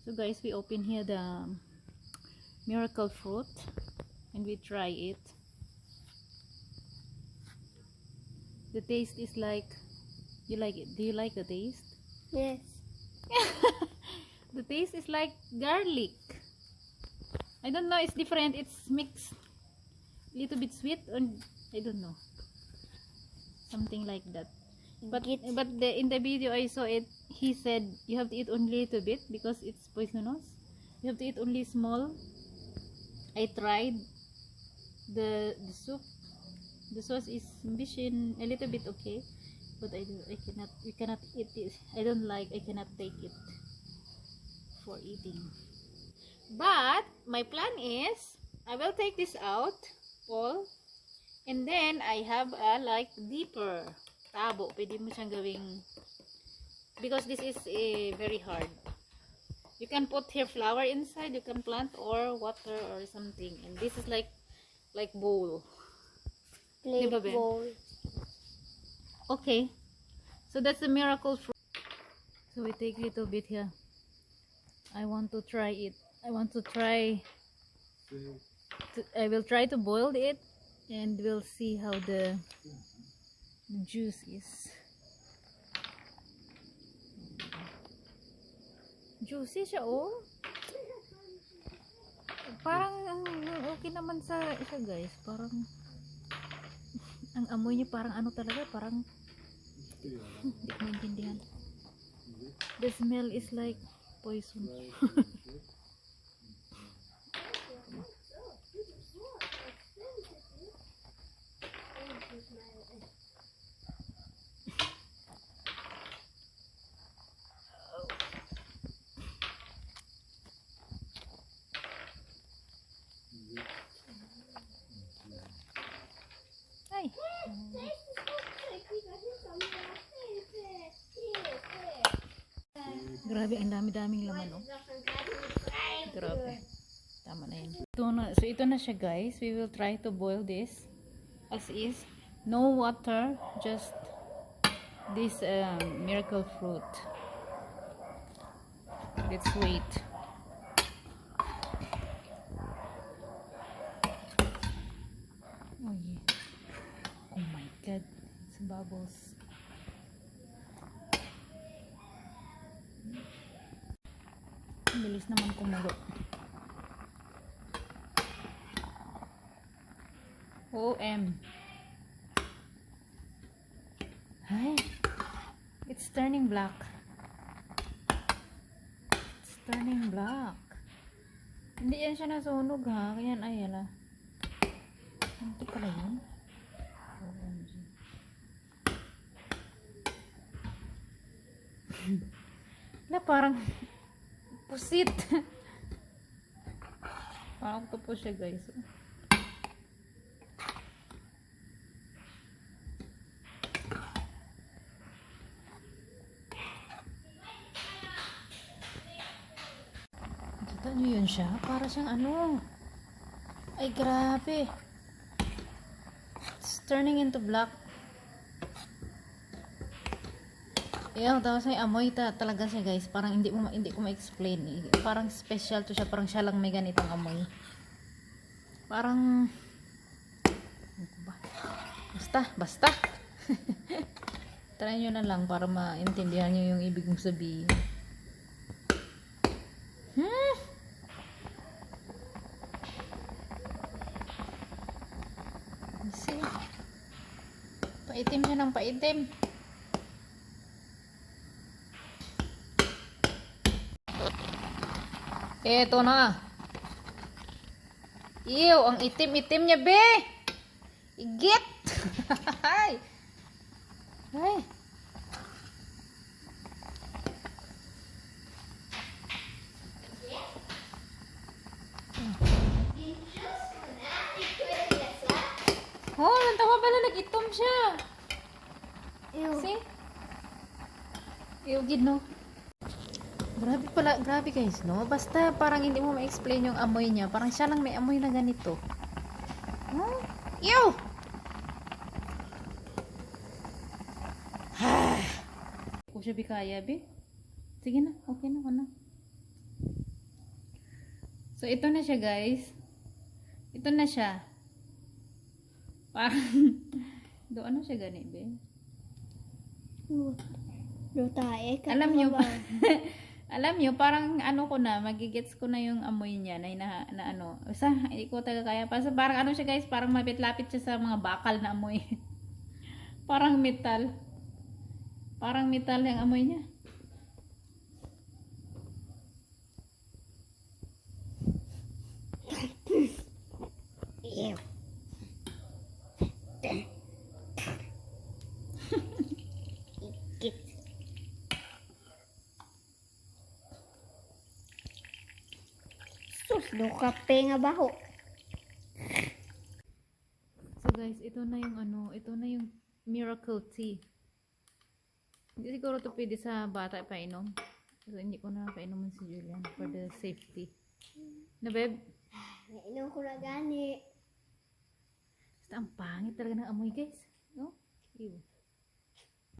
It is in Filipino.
So guys, we open here the miracle fruit and we try it. The taste is like, you like it? Do you like the taste? Yes. The taste is like garlic. I don't know, it's different. It's mixed little bit sweet and I don't know. Something like that. But in the video I saw it, he said you have to eat only a little bit because it's poisonous. You have to eat only small. I tried the soup. The sauce is a little bit okay, but we cannot eat it. I cannot take it for eating. But my plan is I will take this out, Paul, and then I have a like deeper tabo. Pwede mo siyang gawing, because this is very hard. You can put here flour inside, you can plant or water or something, and this is like bowl. Diba, bowl. Okay, so that's the miracle fruit. So we take a little bit here. I want to try it. I will try to boil it and we'll see how the juice is. Juicy siya, oh. Parang okay naman siya guys. Parang ang amoy niya parang ano talaga, parang hindi ko maintindihan. The smell is like poison. Ay. Grabe, ang dami-daming laman, oh. Grabe. Tama na yun. So ito na siya guys. We will try to boil this as is. No water, just this miracle fruit. Let's wait. Oh yeah. Oh my god. It's bubbles. Bilis naman kumulo. OM. Hi. It's turning black. It's turning black. Hindi yan siya nasunog ha. Kaya ay ala. Ito pala yun. OMG. Na parang pusit. Parang ito po siya guys. Kita nyo yun siya? Para siyang ano. Ay grabe. It's turning into black. Yung tapos may amoy talaga siya guys. Parang hindi ko ma-explain. Parang special to siya. Parang siya lang may ganitong amoy. Parang basta. Try nyo na lang para maintindihan nyo yung ibig kong sabihin. See? Paitim siya ng paitim. Eto na. Ew, ang itim-itim niya, be. Igit. Ay. Ay. Oh, nantawa pala nag-itom siya. Ew. See? Ew, gid no. Grabe guys, no? Basta parang hindi mo ma-explain yung amoy niya. Parang siya lang may amoy na ganito. Oh, ew! Kung siya bikaya, be. Sige na, okay na. So, ito na siya, guys. Ito na siya. Parang, ano siya gani, be? Tae. Alam nyo, alam nyo, parang ano ko na, magigets ko na yung amoy niya na ano. Basta, hindi ko taga kaya. Parang ano siya, guys, parang mapit-lapit siya sa mga bakal na amoy. Parang metal. Parang metal yung amoy niya. Ew. Ikit. Sus, do kape nga baho. So guys, ito na yung ano, ito na yung miracle tea. Hindi siguro ito pwede sa bata painom. So hindi ko na painuman si Julian for the safety. Na babe? Nainom ko na gani. Basta ang pangit talaga ng amoy guys. No? Ew.